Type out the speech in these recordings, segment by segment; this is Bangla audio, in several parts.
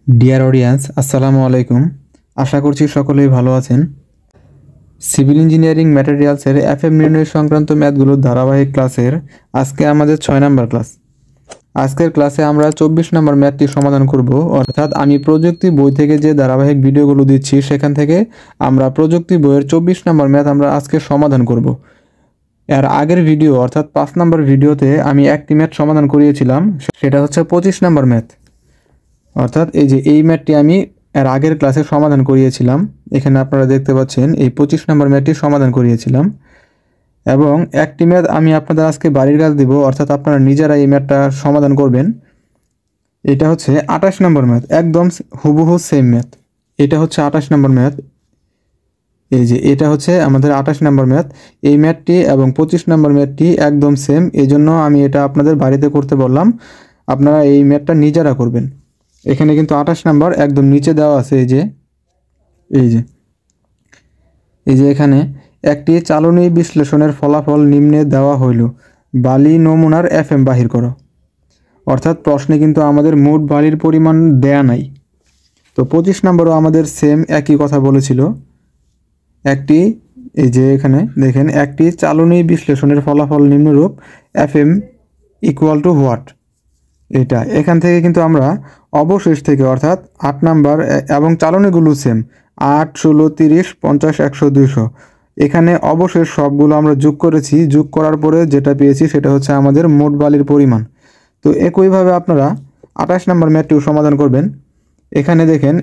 ডিয়ার অডিয়েন্স, আসসালামু আলাইকুম। আশা করছি সকলেই ভালো আছেন। সিভিল ইঞ্জিনিয়ারিং ম্যাটেরিয়ালসের এফএম নির্ণয় সংক্রান্ত ম্যাথগুলোর ধারাবাহিক ক্লাসের আজকে আমাদের 6 নম্বর ক্লাস। আজকের ক্লাসে আমরা 24 নম্বর ম্যাথটি সমাধান করব। অর্থাৎ আমি প্রযুক্তি বই থেকে যে ধারাবাহিক ভিডিওগুলো দিচ্ছি সেখান থেকে আমরা প্রযুক্তি বইয়ের 24 নম্বর ম্যাথ আমরা আজকে সমাধান করব। এর আগের ভিডিও অর্থাৎ 5 নম্বর ভিডিওতে আমি একটি ম্যাথ সমাধান করিয়েছিলাম, সেটা হচ্ছে 25 নম্বর ম্যাথ। অর্থাৎ এই ম্যাথটি আমি এর আগের ক্লাসে সমাধান করিয়েছিলাম। এখানে আপনারা দেখতে পাচ্ছেন এই 25 নম্বর ম্যাথটি সমাধান করিয়েছিলাম। এবং একটি ম্যাথ আমি আপনাদের আজকে বাড়ির কাজ দিব, অর্থাৎ আপনারা নিজেরা এই ম্যাথটা সমাধান করবেন। এটা হচ্ছে 28 নম্বর ম্যাথ, একদম হুবহু সেম ম্যাথ। এটা হচ্ছে 28 নম্বর ম্যাথ। এটা হচ্ছে আমাদের 28 নম্বর ম্যাথ। এই ম্যাথটি এবং 25 নম্বর ম্যাথটি একদম সেম, এই জন্য আমি এটা আপনাদের বাড়িতে করতে বললাম। আপনারা এই ম্যাথটা নিজেরা করবেন। এখানে কিন্তু 28 নাম্বার একদম নিচে দেওয়া আছে। এই যে এখানে একটি চালনী বিশ্লেষণের ফলাফল নিম্নে দেওয়া হইল, বালি নমুনার এফএম বাহির করো। অর্থাৎ প্রশ্নে কিন্তু আমাদের মোট বালির পরিমাণ দেয়া নাই। তো 25 নম্বরও আমাদের সেম একই কথা বলেছিল। এখানে দেখেন, একটি চালনী বিশ্লেষণের ফলাফল নিম্নরূপ, এফএম ইকুয়াল টু হোয়াট। এখান থেকে কিন্তু আমরা অবশেষ থেকে অর্থাৎ 8 নাম্বার এবং চালনীগুলো সেম 8, 16, 30, 50, 100, 200। এখানে অবশেষ সবগুলো আমরা যোগ করেছি। যোগ করার পরে যেটা পেয়েছি সেটা হচ্ছে আমাদের মোট বালির পরিমাণ। তো একইভাবে আপনারা 28 নাম্বার ম্যাথটিও সমাধান করবেন। এখানে দেখেন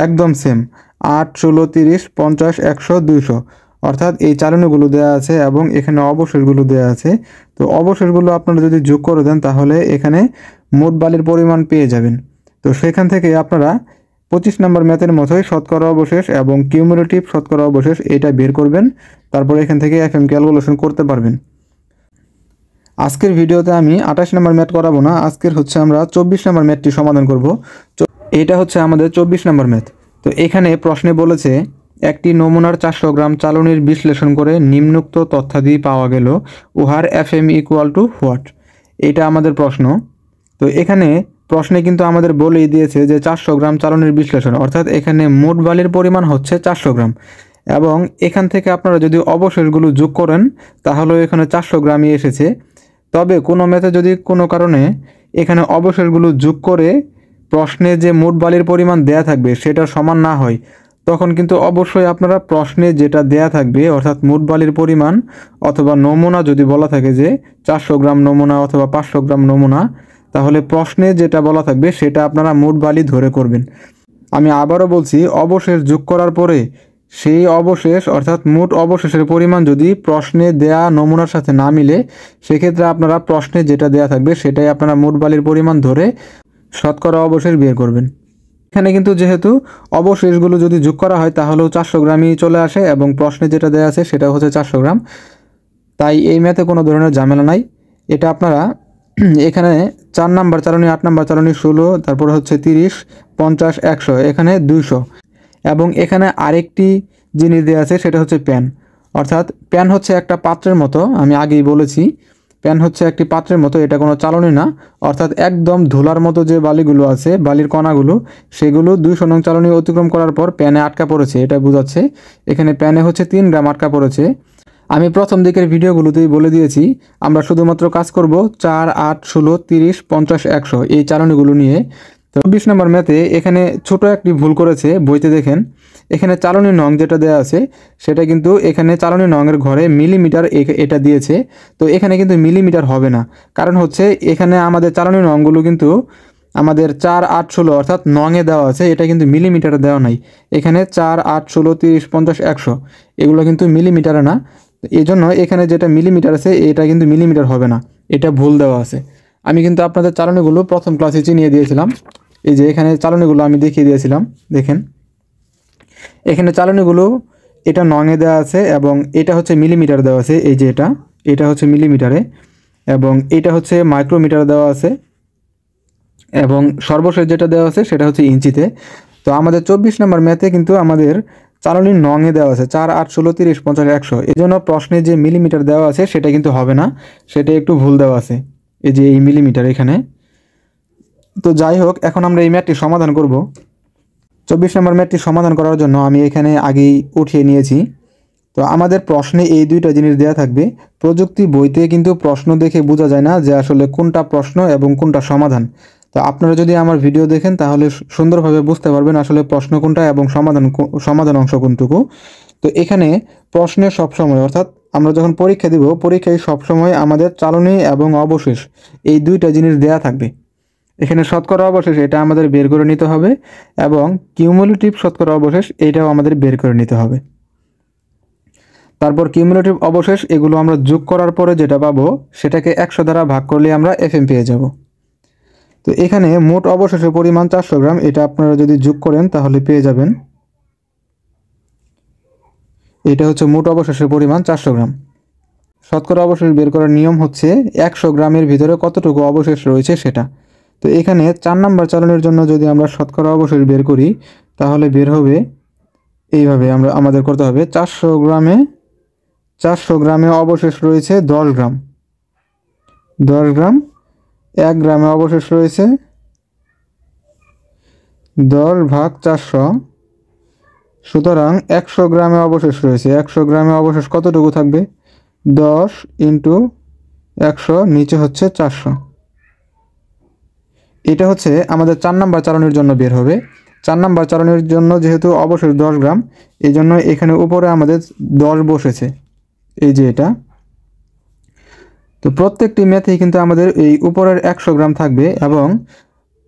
একদম সেম 8, 16, 30, 50, 100, 200। অর্থাৎ এই চালনীগুলো দেওয়া আছে এবং এখানে অবশেষগুলো দেওয়া আছে। তো অবশেষগুলো আপনারা যদি যোগ করে দেন তাহলে এখানে মোট বালির পরিমাণ পেয়ে যাবেন। তো সেখান থেকে আপনারা 25 নম্বর ম্যাথের মতোই শতকরা অবশেষ এবং কিউমুলেটিভ শতকরা অবশেষ এটা বের করবেন। তারপর এখান থেকে এফএম ক্যালকুলেশন করতে পারবেন। আজকের ভিডিওতে আমি 28 নম্বর ম্যাথ করাবো না, আজকের হচ্ছে আমরা 24 নম্বর ম্যাথটি সমাধান করব। এটা হচ্ছে আমাদের 24 নম্বর ম্যাথ। তো এখানে প্রশ্নে বলেছে, একটি নমুনার 400 গ্রাম চালনীর বিশ্লেষণ করে নিম্নোক্ত তথ্যাদি পাওয়া গেল, উহার এফএম ইকুয়াল টু হোয়াট। এটা আমাদের প্রশ্ন। তো এখানে প্রশ্নে কিন্তু আমাদের বলেই দিয়েছে যে 400 গ্রাম চালনীর বিশ্লেষণ, অর্থাৎ এখানে মোট বালির পরিমাণ হচ্ছে 400 গ্রাম। এবং এখান থেকে আপনারা যদি অবশেষগুলো যোগ করেন তাহলে এখানে 400 গ্রামই এসেছে। তবে কোনো ম্যাথে যদি কোনো কারণে এখানে অবশেষগুলো যোগ করে প্রশ্নে যে মোট বালির পরিমাণ দেয়া থাকবে সেটা সমান না হয়, তখন কিন্তু অবশ্যই আপনারা প্রশ্নে যেটা দেয়া থাকবে অর্থাৎ মোট বালির পরিমাণ অথবা নমুনা যদি বলা থাকে যে 400 গ্রাম নমুনা অথবা 500 গ্রাম নমুনা, তাহলে প্রশ্নে যেটা বলা থাকবে সেটা আপনারা মোট বালি ধরে করবেন। আমি আবারও বলছি, অবশেষ যোগ করার পরে সেই অবশেষ অর্থাৎ মোট অবশেষের পরিমাণ যদি প্রশ্নে দেয়া নমুনার সাথে না মিলে, সেক্ষেত্রে আপনারা প্রশ্নে যেটা দেয়া থাকবে সেটাই আপনারা মোট বালির পরিমাণ ধরে শতকরা অবশেষ বের করবেন। এখানে কিন্তু যেহেতু অবশেষগুলো যদি যোগ করা হয় তাহলেও 400 গ্রামই চলে আসে এবং প্রশ্নে যেটা দেওয়া আছে সেটা হচ্ছে 400 গ্রাম। তাই এই ম্যাথে কোনো ধরনের ঝামেলা নাই। এটা আপনারা এখানে 4 নাম্বার চালনী, 8 নাম্বার চালনী 16, তারপর হচ্ছে 30, 50, 100, এখানে 200। এবং এখানে আরেকটি জিনিস দেওয়া আছে সেটা হচ্ছে প্যান। অর্থাৎ প্যান হচ্ছে একটা পাত্রের মতো, আমি আগেই বলেছি প্যান হচ্ছে একটি পাত্রের মতো, এটা কোনো চালনী না। অর্থাৎ একদম ধুলার মতো যে বালিগুলো আছে, বালির কণাগুলো, সেগুলো 200 নং চালনী অতিক্রম করার পর প্যানে আটকা পড়েছে, এটা বোঝাচ্ছে। এখানে প্যানে হচ্ছে 3 গ্রাম আটকা পড়েছে। আমি প্রথম দিকের ভিডিওগুলোতেই বলে দিয়েছি আমরা শুধুমাত্র কাজ করব 4, 8, 16, 30, 50, 100 এই চালনীগুলো নিয়ে। তো 20 নম্বর ম্যাথে এখানে ছোট একটি ভুল করেছে, বইতে দেখেন এখানে চালনী নং যেটা দেওয়া আছে সেটা কিন্তু এখানে চালনী নংয়ের ঘরে মিলিমিটার এটা দিয়েছে। তো এখানে কিন্তু মিলিমিটার হবে না, কারণ হচ্ছে এখানে আমাদের চালনী নংগুলো কিন্তু আমাদের 4, 8, 16 অর্থাৎ নংয়ে দেওয়া আছে, এটা কিন্তু মিলিমিটারে দেওয়া নাই। এখানে 4, 8, 16, 30, 50, 100 এগুলো কিন্তু মিলিমিটারে না। এই জন্য এখানে যেটা মিলিমিটার আছে এটা কিন্তু মিলিমিটার হবে না, এটা ভুল দেওয়া আছে। আমি কিন্তু আপনাদের চালনীগুলো প্রথম ক্লাসে চিনিয়ে দিয়েছিলাম। এই যে এখানে চালনীগুলো আমি দেখিয়ে দিয়েছিলাম, দেখেন এখানে চালনীগুলো এটা নংয়ে দেওয়া আছে এবং এটা হচ্ছে মিলিমিটার দেওয়া আছে। এই যে এটা হচ্ছে মিলিমিটারে এবং এটা হচ্ছে মাইক্রোমিটার দেওয়া আছে এবং সর্বশেষ যেটা দেওয়া আছে সেটা হচ্ছে ইঞ্চিতে। তো আমাদের 24 নম্বর ম্যাথে কিন্তু আমাদের চালনীর নংয়ে দেওয়া আছে 4, 8, 16, 30, 50, 100। এই জন্য প্রশ্নে যে মিলিমিটার দেওয়া আছে সেটা কিন্তু হবে না, সেটা একটু ভুল দেওয়া আছে। এই যে এই মিলিমিটার এখানে। তো যাই হোক, এখন আমরা এই ম্যাথটি সমাধান করব। 24 নম্বর ম্যাথটি সমাধান করার জন্য আমি এখানে আগেই উঠিয়ে নিয়েছি। তো আমাদের প্রশ্নে এই দুইটা জিনিস দেওয়া থাকবে। প্রযুক্তি বইতে কিন্তু প্রশ্ন দেখে বোঝা যায় না যে আসলে কোনটা প্রশ্ন এবং কোনটা সমাধান। তো আপনারা যদি আমার ভিডিও দেখেন তাহলে সুন্দরভাবে বুঝতে পারবেন আসলে প্রশ্ন কোনটা এবং সমাধান অংশ কোনটুকু। তো এখানে প্রশ্নে সবসময়, অর্থাৎ আমরা যখন পরীক্ষা দিব, পরীক্ষায় সবসময় আমাদের চালনী এবং অবশেষ এই দুইটা জিনিস দেয়া থাকবে। এখানে শতকরা অবশেষ এটা আমাদের বের করে নিতে হবে এবং কিউমুলেটিভ শতকরা অবশেষ এটাও আমাদের বের করে নিতে হবে। তারপর কিউমুলেটিভ অবশেষ এগুলো আমরা যোগ করার পরে যেটা পাবো সেটাকে 100 দ্বারা ভাগ করলে আমরা এফএম পেয়ে যাব। তো এখানে মোট অবশেষের পরিমাণ 400 গ্রাম, এটা আপনারা যদি যোগ করেন তাহলে পেয়ে যাবেন, এটা হচ্ছে মোট অবশেষের পরিমাণ 400 গ্রাম। শতকরা অবশেষ বের করার নিয়ম হচ্ছে 100 গ্রামের ভিতরে কতটুকু অবশেষ রয়েছে সেটা। তো এখানে 4 নাম্বার চালনের জন্য যদি আমরা শতকরা অবশেষ বের করি তাহলে বের হবে এইভাবে। আমাদের করতে হবে 400 গ্রামে অবশেষ রয়েছে 10 গ্রাম, 10 গ্রাম। 1 গ্রামে অবশেষ রয়েছে 10 ভাগ 400, সুতরাং 100 গ্রামে অবশেষ রয়েছে। 100 গ্রামে অবশেষ কতটুকু থাকবে? 10 ইন্টু 100, নিচে হচ্ছে 400। এটা হচ্ছে আমাদের 4 নাম্বার চালনের জন্য বের হবে। 4 নাম্বার চালনের জন্য যেহেতু অবশেষ 10 গ্রাম, এই জন্য এখানে উপরে আমাদের 10 বসেছে, এই যে এটা। তো প্রত্যেকটি ম্যাথেই কিন্তু আমাদের এই উপরের 100 গ্রাম থাকবে এবং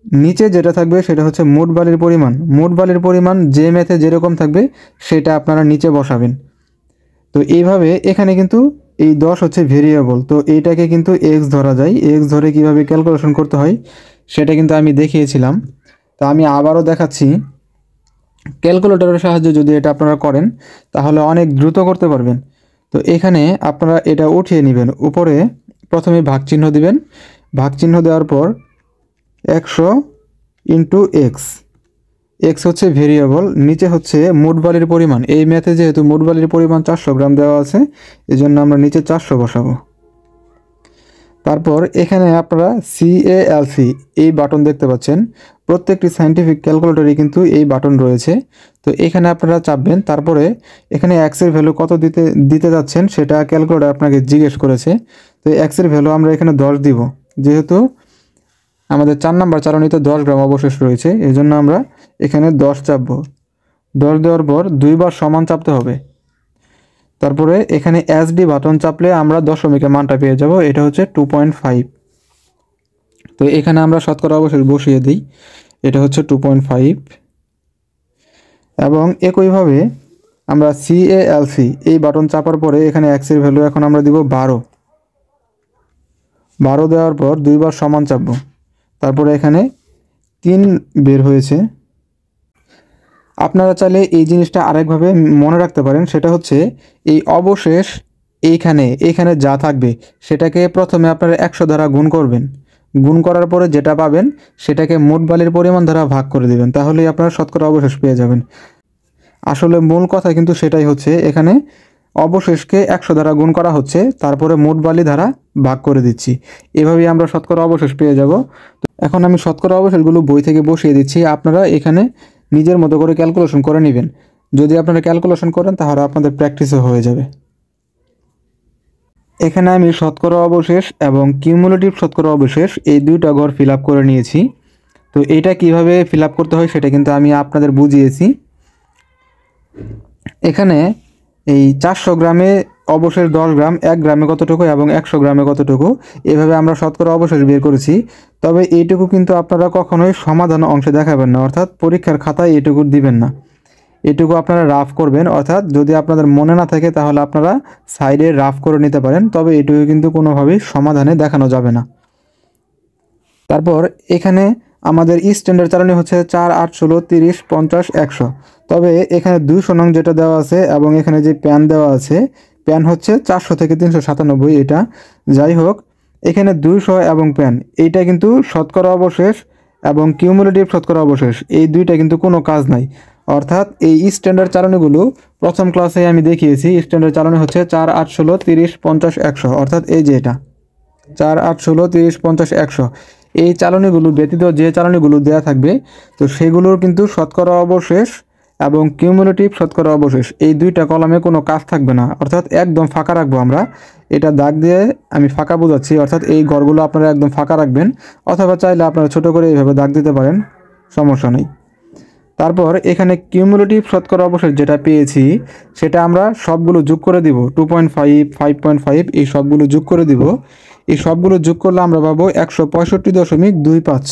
নিচে যেটা থাকবে সেটা হচ্ছে মোট বালির পরিমাণ। মোট বালির পরিমাণ যে ম্যাথে যেরকম থাকবে সেটা আপনারা নিচে বসাবেন। তো এইভাবে এখানে কিন্তু এই 10 হচ্ছে ভেরিয়েবল, তো এইটাকে কিন্তু এক্স ধরা যায়। এক্স ধরে কিভাবে ক্যালকুলেশন করতে হয় সেটা কিন্তু আমি দেখিয়েছিলাম। তো আমি আবারও দেখাচ্ছি। ক্যালকুলেটরের সাহায্যে যদি এটা আপনারা করেন তাহলে অনেক দ্রুত করতে পারবেন। তো এখানে আপনারা এটা উঠিয়ে নেবেন, উপরে প্রথমে ভাগ চিহ্ন দিবেন। ভাগ চিহ্ন দেওয়ার পর 100 ইন্টু এক্স, এক্স হচ্ছে ভেরিয়েবল, নিচে হচ্ছে মোট বালির পরিমাণ। এই ম্যাথে যেহেতু মোট বালির পরিমাণ 400 গ্রাম দেওয়া আছে, এই জন্য আমরা নিচে 400 বসাবো। তারপর এখানে আপনারা CALC এই বাটন দেখতে পাচ্ছেন। প্রত্যেকটি সায়েন্টিফিক ক্যালকুলেটরে কিন্তু এই বাটন রয়েছে। তো এখানে আপনারা চাপবেন, তারপরে এখানে এক্সের ভ্যালু কত দিতে যাচ্ছেন সেটা ক্যালকুলেটর আপনাকে জিজ্ঞেস করেছে। তো এক্সের ভ্যালু আমরা এখানে 10 দিব, যেহেতু আমাদের 4 নাম্বার চালনীতে 10 গ্রাম অবশেষ রয়েছে, এই জন্য আমরা এখানে 10 চাপবো। 10 দেওয়ার পর 2 বার সমান চাপতে হবে। তারপরে এখানে SD বাটন চাপলে আমরা দশমিকের মানটা পেয়ে যাব, এটা হচ্ছে 2.5। তো এখানে আমরা শতকরা অবশেষ বসিয়ে দিই, এটা হচ্ছে 2.5। এবং একইভাবে আমরা CALC এই বাটন চাপার পরে এখানে এক্সের ভ্যালু এখন আমরা দিব 12। 12 দেওয়ার পর 2 বার সমান চাপবো। তারপরে এখানে 3 বের হয়েছে। আপনারা চাইলে এই জিনিসটা আরেকভাবে মনে রাখতে পারেন, সেটা হচ্ছে এই অবশেষ এইখানে যা থাকবে সেটাকে প্রথমে আপনারা 100 দ্বারা গুণ করবেন। গুণ করার পরে যেটা পাবেন সেটাকে মোট বালির পরিমাণ দ্বারা ভাগ করে দিবেন, তাহলেই আপনারা শতকরা অবশেষ পেয়ে যাবেন। আসলে মূল কথা কিন্তু সেটাই হচ্ছে, এখানে অবশেষকে 100 দ্বারা গুণ করা হচ্ছে, তারপরে মোট বালি দ্বারা ভাগ করে দিচ্ছি। এভাবেই আমরা শতকরা অবশেষ পেয়ে যাব। তো এখন আমি শতকরা অবশেষগুলো বই থেকে বসিয়ে দিচ্ছি, আপনারা এখানে নিজের মতো করে ক্যালকুলেশন করে নেবেন। যদি আপনারা ক্যালকুলেশন করেন তাহলে আপনাদের প্র্যাকটিসও হয়ে যাবে। এখানে আমি শতকরা অবশেষ এবং কিউমুলেটিভ শতকরা অবশেষ এই দুইটা ঘর ফিল আপ করে নিয়েছি। তো এটা কিভাবে ফিল আপ করতে হয় সেটা কিন্তু আমি আপনাদের বুঝিয়েছি। এখানে এই 400 গ্রামে অবশেষ 10 গ্রাম, 1 গ্রামে কতটুকু এবং 100 গ্রামে কতটুকু, এভাবে আমরা শতকরা অবশেষ বের করেছি। তবে এইটুকু কিন্তু আপনারা কখনোই সমাধান অংশে দেখাবেন না, অর্থাৎ পরীক্ষার খাতায় এইটুকু দিবেন না। এটুকু আপনারা রাফ করবেন, অর্থাৎ যদি আপনাদের মনে না থাকে তাহলে আপনারা সাইডে রাফ করে নিতে পারেন, তবে এটুকু কিন্তু কোনোভাবেই সমাধানে দেখানো যাবে না। তারপর এখানে আমাদের স্ট্যান্ডার্ড চালনী হচ্ছে 4, 8, 16, 30, 50, 100। তবে এখানে 200 নং যেটা দেওয়া আছে এবং এখানে যে প্যান দেওয়া আছে, প্যান হচ্ছে 400 থেকে 397, এটা যাই হোক। এখানে 200 এবং প্যান এইটা কিন্তু শতকরা অবশেষ এবং কিউমুলেটিভ শতকরা অবশেষ এই দুইটা কিন্তু কোনো কাজ নাই। অর্থাৎ এই স্ট্যান্ডার্ড চালনীগুলো প্রথম ক্লাসে আমি দেখিয়েছি। স্ট্যান্ডার্ড চালনী হচ্ছে 4, 8, 16, 30, 50, 100, অর্থাৎ এই যে এটা 4, 8, 16, 30, 50, 100। এই চালনীগুলো ব্যতীত যে চালনীগুলো দেওয়া থাকবে তো সেগুলোর কিন্তু শতকরা অবশেষ এবং কিউমুলেটিভ শতকরা অবশেষ এই দুইটা কলামে কোনো কাজ থাকবে না, অর্থাৎ একদম ফাঁকা রাখবো আমরা। এটা দাগ দিয়ে আমি ফাঁকা বোঝাচ্ছি, অর্থাৎ এই ঘরগুলো আপনারা একদম ফাঁকা রাখবেন, অথবা চাইলে আপনারা ছোট করে এইভাবে দাগ দিতে পারেন, সমস্যা নেই। তারপর এখানে কিউমুলেটিভ শতকরা অবশেষ যেটা পেয়েছি সেটা আমরা সবগুলো যোগ করে দিব, 2.5, 5.5 এই সবগুলো যোগ করে দিব। এই সবগুলো যোগ করলে আমরা পাবো 165.25।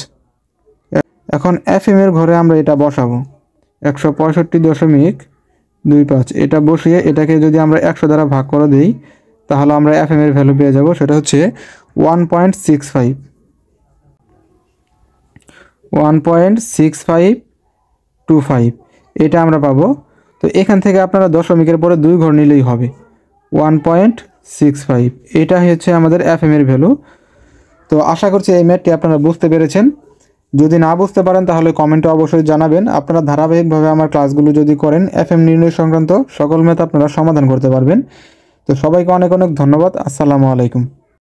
এখন FM এর ঘরে আমরা এটা বসাবো, 165.25 এটা বসিয়ে এটাকে যদি আমরা 100 দ্বারা ভাগ করে দিই তাহলে আমরা FM এর ভ্যালু পেয়ে যাব, সেটা হচ্ছে 1.65, 1.6525 এটা আমরা পাবো। তো এখান থেকে আপনারা দশমিকের পরে 2 ঘর নিলেই হবে, 1.65 এটা হচ্ছে আমাদের FM এর ভ্যালু। তো আশা করছি এই ম্যাথটি আপনারা বুঝতে পেরেছেন। যদি না বুঝতে পারেন তাহলে কমেন্টে অবশ্যই জানাবেন। আপনারা ধারাবাহিকভাবে আমার ক্লাসগুলো যদি করেন FM নির্ণয় সংক্রান্ত সকল ম্যাথ আপনারা সমাধান করতে পারবেন। তো সবাইকে অনেক অনেক ধন্যবাদ। আসসালামু আলাইকুম।